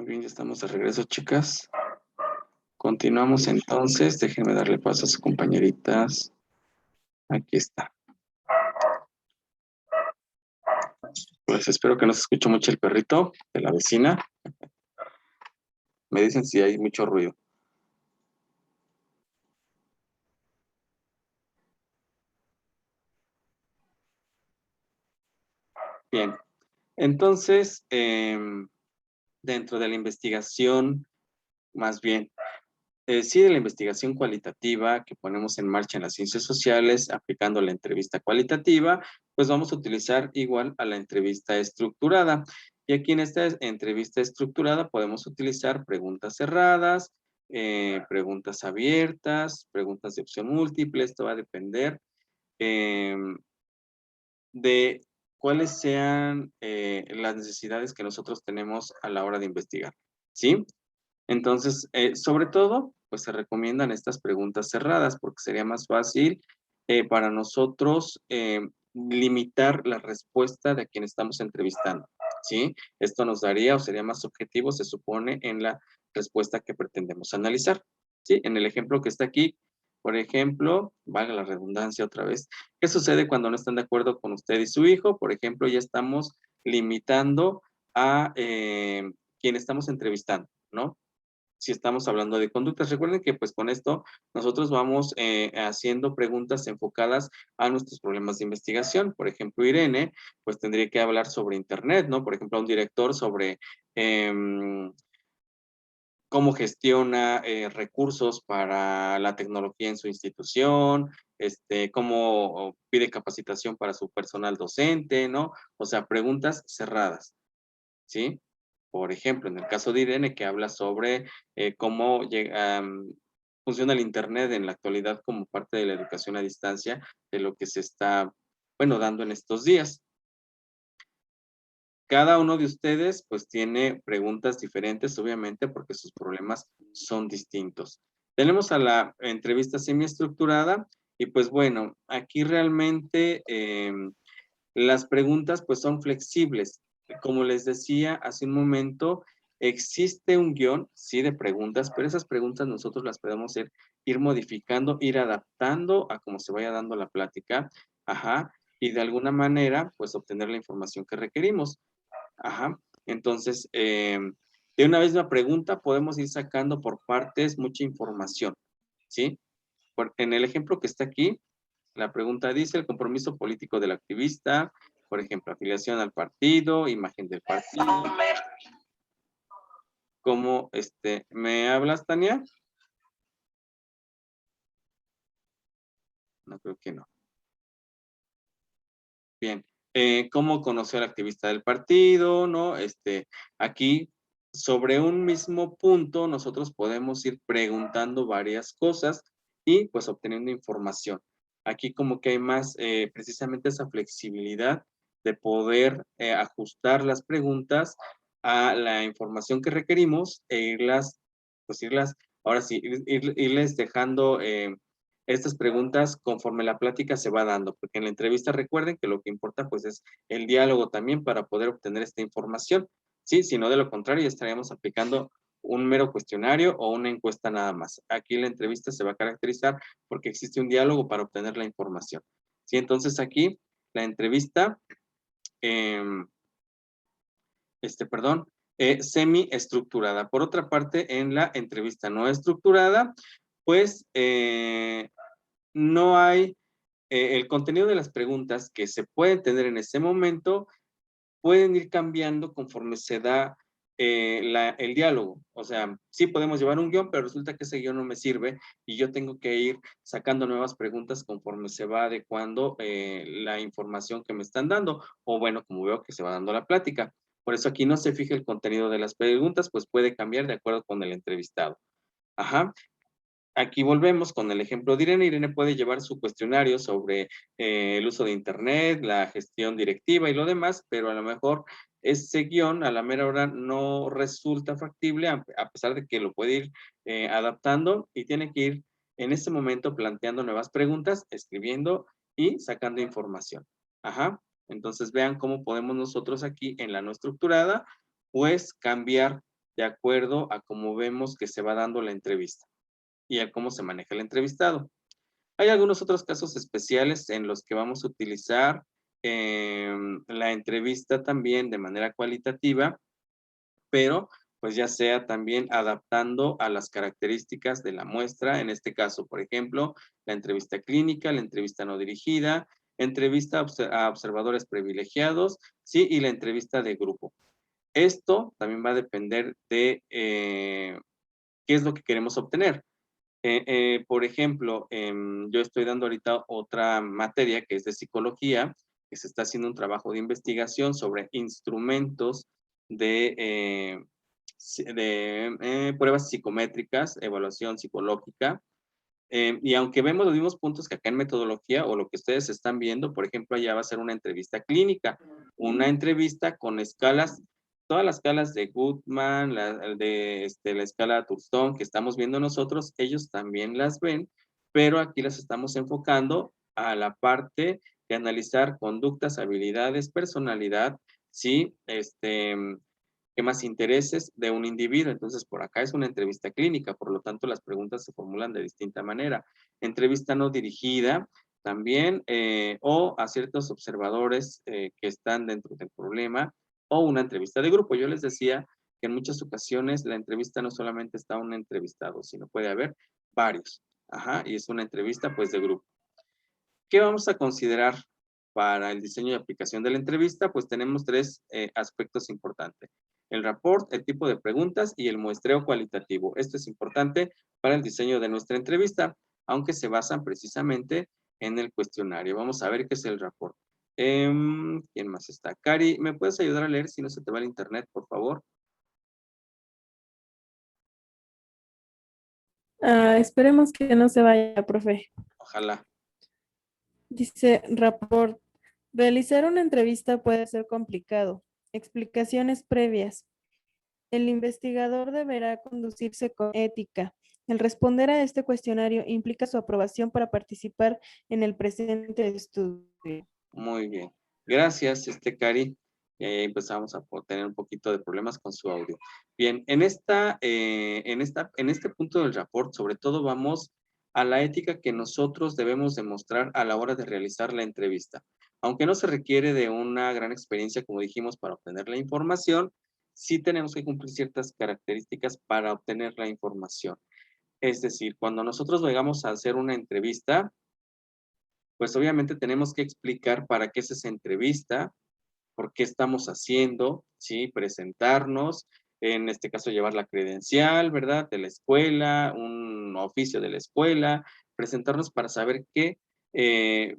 bien, ya estamos de regreso, chicas. Continuamos entonces. Déjenme darle paso a sus compañeritas. Aquí está. Pues espero que no se escuche mucho el perrito de la vecina. Me dicen si hay mucho ruido. Bien. Entonces, dentro de la investigación, más bien, sí, de la investigación cualitativa que ponemos en marcha en las ciencias sociales, aplicando la entrevista cualitativa, pues vamos a utilizar igual a la entrevista estructurada. Y aquí en esta entrevista estructurada podemos utilizar preguntas cerradas, preguntas abiertas, preguntas de opción múltiple. Esto va a depender de cuáles sean las necesidades que nosotros tenemos a la hora de investigar, ¿sí? Entonces, sobre todo, pues se recomiendan estas preguntas cerradas porque sería más fácil para nosotros limitar la respuesta de a quien estamos entrevistando, ¿sí? Esto nos daría o sería más objetivo, se supone, en la respuesta que pretendemos analizar, ¿sí? En el ejemplo que está aquí, por ejemplo, valga la redundancia otra vez, ¿qué sucede cuando no están de acuerdo con usted y su hijo? Por ejemplo, ya estamos limitando a quien estamos entrevistando, ¿no? Si estamos hablando de conductas. Recuerden que pues con esto nosotros vamos haciendo preguntas enfocadas a nuestros problemas de investigación. Por ejemplo, Irene, pues tendría que hablar sobre Internet, ¿no? Por ejemplo, a un director sobre cómo gestiona recursos para la tecnología en su institución, cómo pide capacitación para su personal docente, ¿no? O sea, preguntas cerradas, ¿sí? Por ejemplo, en el caso de Irene, que habla sobre cómo funciona el Internet en la actualidad como parte de la educación a distancia, de lo que se está, bueno, dando en estos días. Cada uno de ustedes, pues, tiene preguntas diferentes, obviamente, porque sus problemas son distintos. Tenemos a la entrevista semiestructurada y, pues, bueno, aquí realmente las preguntas, pues, son flexibles. Como les decía hace un momento, existe un guión, sí, de preguntas, pero esas preguntas nosotros las podemos ir modificando, ir adaptando a cómo se vaya dando la plática, ajá, y de alguna manera, pues, obtener la información que requerimos. Ajá. Entonces, de una misma pregunta podemos ir sacando por partes mucha información, ¿sí? En el ejemplo que está aquí, la pregunta dice el compromiso político del activista, por ejemplo, afiliación al partido, imagen del partido. ¿Cómo, me hablas, Tania? No, creo que no. Bien. ¿Cómo conoció al activista del partido? ¿No? Aquí, sobre un mismo punto, nosotros podemos ir preguntando varias cosas y pues obteniendo información. Aquí como que hay más precisamente esa flexibilidad de poder ajustar las preguntas a la información que requerimos e irlas, pues irlas, ahora sí, irles dejando estas preguntas conforme la plática se va dando, porque en la entrevista recuerden que lo que importa pues es el diálogo también para poder obtener esta información, ¿sí? Si no, de lo contrario ya estaríamos aplicando un mero cuestionario o una encuesta nada más. Aquí la entrevista se va a caracterizar porque existe un diálogo para obtener la información, ¿sí? Entonces aquí la entrevista, perdón, semi-estructurada. Por otra parte, en la entrevista no estructurada, pues no hay el contenido de las preguntas que se pueden tener en ese momento pueden ir cambiando conforme se da el diálogo. O sea, sí podemos llevar un guión, pero resulta que ese guión no me sirve y yo tengo que ir sacando nuevas preguntas conforme se va adecuando la información que me están dando o bueno, como veo que se va dando la plática. Por eso aquí no se fija el contenido de las preguntas, pues puede cambiar de acuerdo con el entrevistado. Ajá. Aquí volvemos con el ejemplo de Irene. Irene puede llevar su cuestionario sobre el uso de Internet, la gestión directiva y lo demás, pero a lo mejor ese guión a la mera hora no resulta factible, a pesar de que lo puede ir adaptando y tiene que ir en ese momento planteando nuevas preguntas, escribiendo y sacando información. Ajá. Entonces vean cómo podemos nosotros aquí en la no estructurada, pues cambiar de acuerdo a cómo vemos que se va dando la entrevista y a cómo se maneja el entrevistado. Hay algunos otros casos especiales en los que vamos a utilizar la entrevista también de manera cualitativa, pero pues ya sea también adaptando a las características de la muestra, en este caso, por ejemplo, la entrevista clínica, la entrevista no dirigida, entrevista a observadores privilegiados, sí, y la entrevista de grupo. Esto también va a depender de qué es lo que queremos obtener. Por ejemplo, yo estoy dando ahorita otra materia que es de psicología, que se está haciendo un trabajo de investigación sobre instrumentos de, pruebas psicométricas, evaluación psicológica. Y aunque vemos los mismos puntos que acá en metodología o lo que ustedes están viendo, por ejemplo, allá va a ser una entrevista clínica, una entrevista con escalas, todas las escalas de Goodman, la escala Thurston que estamos viendo nosotros, ellos también las ven, pero aquí las estamos enfocando a la parte de analizar conductas, habilidades, personalidad, sí, ¿qué más intereses de un individuo? Entonces, por acá es una entrevista clínica, por lo tanto, las preguntas se formulan de distinta manera. Entrevista no dirigida también, o a ciertos observadores que están dentro del problema, o una entrevista de grupo. Yo les decía que en muchas ocasiones la entrevista no solamente está un entrevistado, sino puede haber varios. Ajá, y es una entrevista pues de grupo. ¿Qué vamos a considerar para el diseño y aplicación de la entrevista? Pues tenemos tres aspectos importantes. El rapport, el tipo de preguntas y el muestreo cualitativo. Esto es importante para el diseño de nuestra entrevista, aunque se basan precisamente en el cuestionario. Vamos a ver qué es el rapport. ¿Quién más está? Cari, ¿me puedes ayudar a leer si no se te va el internet, por favor? Esperemos que no se vaya, profe. Ojalá. Dice rapport. Realizar una entrevista puede ser complicado. Explicaciones previas. El investigador deberá conducirse con ética. El responder a este cuestionario implica su aprobación para participar en el presente estudio. Muy bien. Gracias, Cari. Y ahí empezamos a tener un poquito de problemas con su audio. Bien, en este punto del rapport, sobre todo vamos a la ética que nosotros debemos demostrar a la hora de realizar la entrevista. Aunque no se requiere de una gran experiencia, como dijimos, para obtener la información, sí tenemos que cumplir ciertas características para obtener la información. Es decir, cuando nosotros vayamos a hacer una entrevista, pues obviamente tenemos que explicar para qué es esa entrevista, por qué estamos haciendo, ¿sí? Presentarnos, en este caso llevar la credencial, ¿verdad? De la escuela, un oficio de la escuela, presentarnos para saber que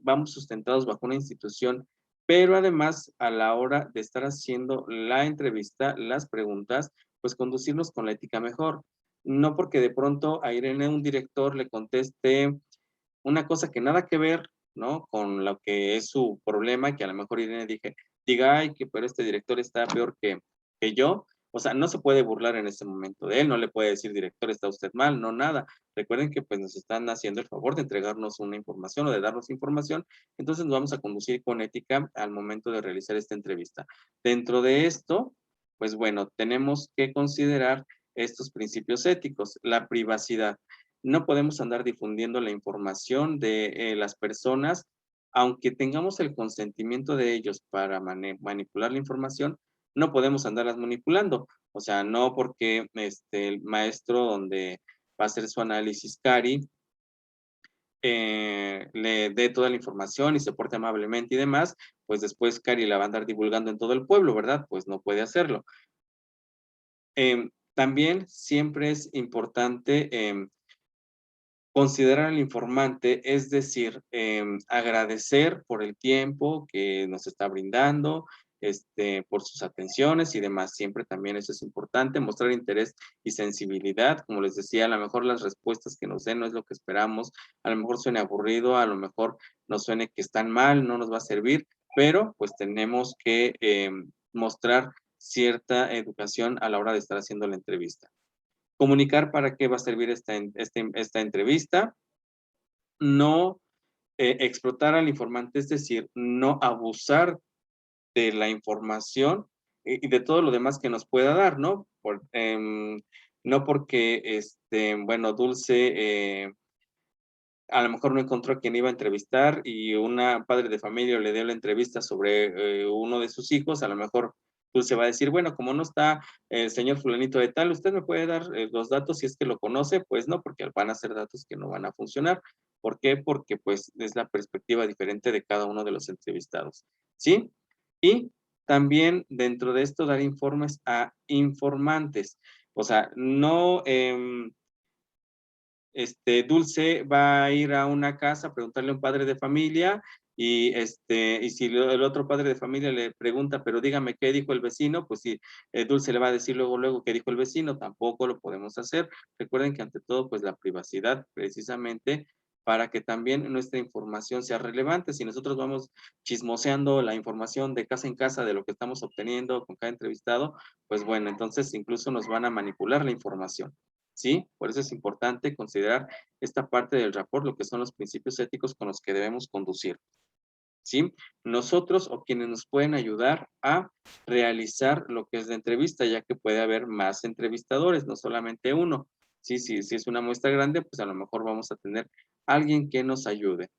vamos sustentados bajo una institución, pero además a la hora de estar haciendo la entrevista, las preguntas, pues conducirnos con la ética mejor. No porque de pronto a Irene, un director, le conteste una cosa que nada que ver, ¿no? Con lo que es su problema, que a lo mejor Irene diga, ay, que pero este director está peor que yo. O sea, no se puede burlar en ese momento de él, no le puede decir, director, está usted mal, no nada. Recuerden que pues nos están haciendo el favor de entregarnos una información o de darnos información, entonces nos vamos a conducir con ética al momento de realizar esta entrevista. Dentro de esto, pues bueno, tenemos que considerar estos principios éticos, la privacidad. No podemos andar difundiendo la información de las personas, aunque tengamos el consentimiento de ellos para manipular la información, no podemos andarlas manipulando. O sea, no porque el maestro donde va a hacer su análisis, Cari, le dé toda la información y se porte amablemente y demás, pues después Cari la va a andar divulgando en todo el pueblo, ¿verdad? Pues no puede hacerlo. También siempre es importante considerar al informante, es decir, agradecer por el tiempo que nos está brindando, por sus atenciones y demás. Siempre también eso es importante, mostrar interés y sensibilidad. Como les decía, a lo mejor las respuestas que nos den no es lo que esperamos, a lo mejor suene aburrido, a lo mejor nos suene que están mal, no nos va a servir, pero pues tenemos que mostrar cierta educación a la hora de estar haciendo la entrevista. Comunicar para qué va a servir esta entrevista, no explotar al informante, es decir, no abusar de la información y de todo lo demás que nos pueda dar, ¿no? No porque, bueno, Dulce a lo mejor no encontró a quien iba a entrevistar y una padre de familia le dio la entrevista sobre uno de sus hijos, a lo mejor Dulce va a decir, bueno, como no está el señor fulanito de tal, ¿usted me puede dar los datos si es que lo conoce? Pues no, porque van a ser datos que no van a funcionar. ¿Por qué? Porque pues es la perspectiva diferente de cada uno de los entrevistados, ¿sí? Y también dentro de esto dar informes a informantes. O sea, no, Dulce va a ir a una casa a preguntarle a un padre de familia y si el otro padre de familia le pregunta, pero dígame qué dijo el vecino, pues si Dulce le va a decir luego qué dijo el vecino, tampoco lo podemos hacer. Recuerden que ante todo, pues la privacidad precisamente para que también nuestra información sea relevante. Si nosotros vamos chismoseando la información de casa en casa de lo que estamos obteniendo con cada entrevistado, pues bueno, entonces incluso nos van a manipular la información. ¿Sí? Por eso es importante considerar esta parte del rapport, lo que son los principios éticos con los que debemos conducir. ¿Sí? Nosotros o quienes nos pueden ayudar a realizar lo que es la entrevista, ya que puede haber más entrevistadores, no solamente uno. Sí, si es una muestra grande, pues a lo mejor vamos a tener alguien que nos ayude.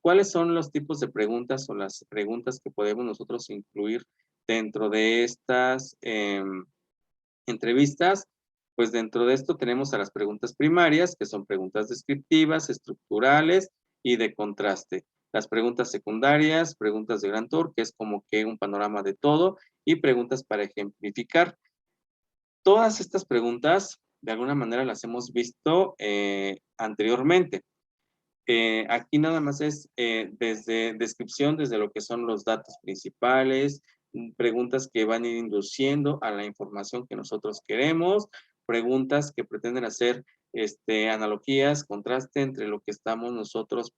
¿Cuáles son los tipos de preguntas o las preguntas que podemos nosotros incluir dentro de estas entrevistas? Pues dentro de esto tenemos a las preguntas primarias, que son preguntas descriptivas, estructurales y de contraste. Las preguntas secundarias, preguntas de gran tour, que es como que un panorama de todo, y preguntas para ejemplificar. Todas estas preguntas, de alguna manera, las hemos visto anteriormente. Aquí nada más es desde descripción, desde lo que son los datos principales, preguntas que van a ir induciendo a la información que nosotros queremos, preguntas que pretenden hacer analogías, contraste entre lo que estamos nosotros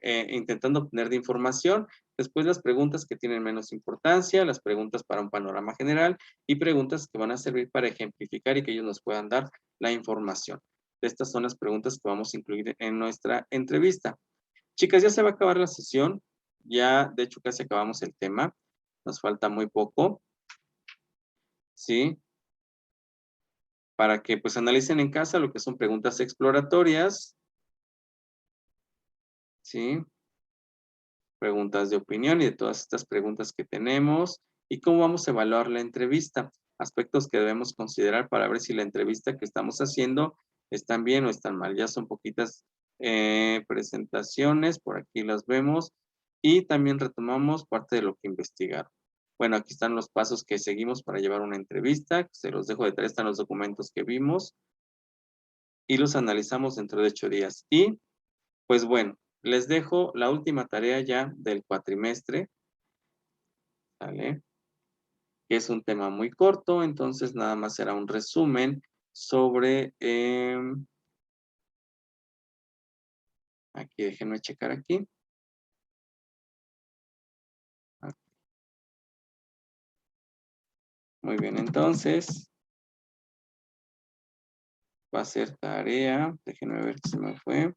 intentando obtener de información, después las preguntas que tienen menos importancia, las preguntas para un panorama general y preguntas que van a servir para ejemplificar y que ellos nos puedan dar la información. Estas son las preguntas que vamos a incluir en nuestra entrevista. Chicas, ya se va a acabar la sesión, ya de hecho casi acabamos el tema, nos falta muy poco, ¿sí? Para que pues analicen en casa lo que son preguntas exploratorias, ¿sí? Preguntas de opinión y de todas estas preguntas que tenemos y cómo vamos a evaluar la entrevista, aspectos que debemos considerar para ver si la entrevista que estamos haciendo están bien o están mal. Ya son poquitas presentaciones, por aquí las vemos y también retomamos parte de lo que investigaron. Bueno, aquí están los pasos que seguimos para llevar una entrevista, se los dejo de tarea, están los documentos que vimos y los analizamos dentro de 8 días. Y pues bueno, les dejo la última tarea ya del cuatrimestre, ¿vale? Que es un tema muy corto, entonces nada más será un resumen sobre, aquí déjenme checar aquí. Muy bien, entonces va a ser tarea, déjenme ver si se me fue.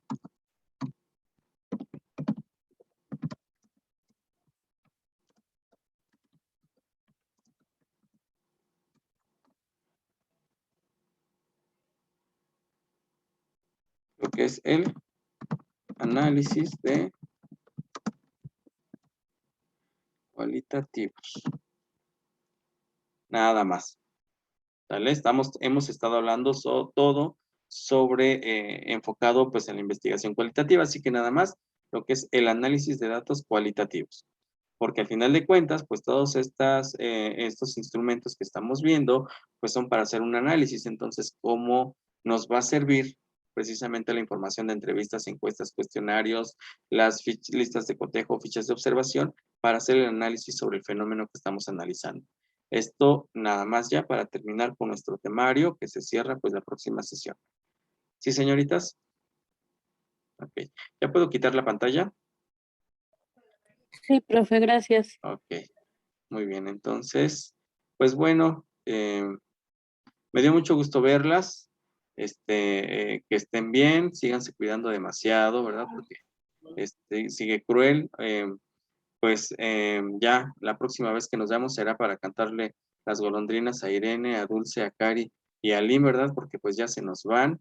Lo que es el análisis de cualitativos. Nada más. ¿Vale? Hemos estado hablando todo sobre enfocado pues en la investigación cualitativa, así que nada más lo que es el análisis de datos cualitativos. Porque al final de cuentas, pues todos estos instrumentos que estamos viendo, pues son para hacer un análisis. Entonces, ¿cómo nos va a servir precisamente la información de entrevistas, encuestas, cuestionarios, las listas de cotejo, fichas de observación, para hacer el análisis sobre el fenómeno que estamos analizando? Esto nada más ya para terminar con nuestro temario que se cierra pues la próxima sesión. ¿Sí, señoritas? Ok. ¿Ya puedo quitar la pantalla? Sí, profe, gracias. Ok. Muy bien, entonces, pues bueno, me dio mucho gusto verlas, que estén bien, síganse cuidando demasiado, ¿verdad? Porque sigue cruel, pues ya la próxima vez que nos veamos será para cantarle las golondrinas a Irene, a Dulce, a Cari y a Lynn, ¿verdad? Porque pues ya se nos van.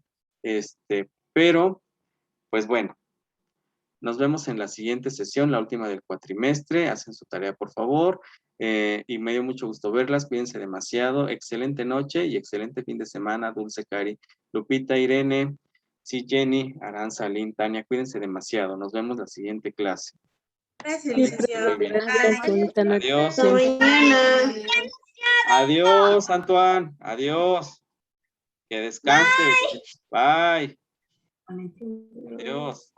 Pero, pues bueno, nos vemos en la siguiente sesión, la última del cuatrimestre. Hacen su tarea, por favor. Y me dio mucho gusto verlas. Cuídense demasiado. Excelente noche y excelente fin de semana, Dulce, Cari, Lupita, Irene, sí, Jenny, Aranza, Lynn, Tania. Cuídense demasiado. Nos vemos la siguiente clase. Gracias, Sí, licenciado. Muy bien. gracias, bonita noche. Adiós. Hasta mañana. Adiós, Antoine. Adiós. Que descanse. Bye. Adiós.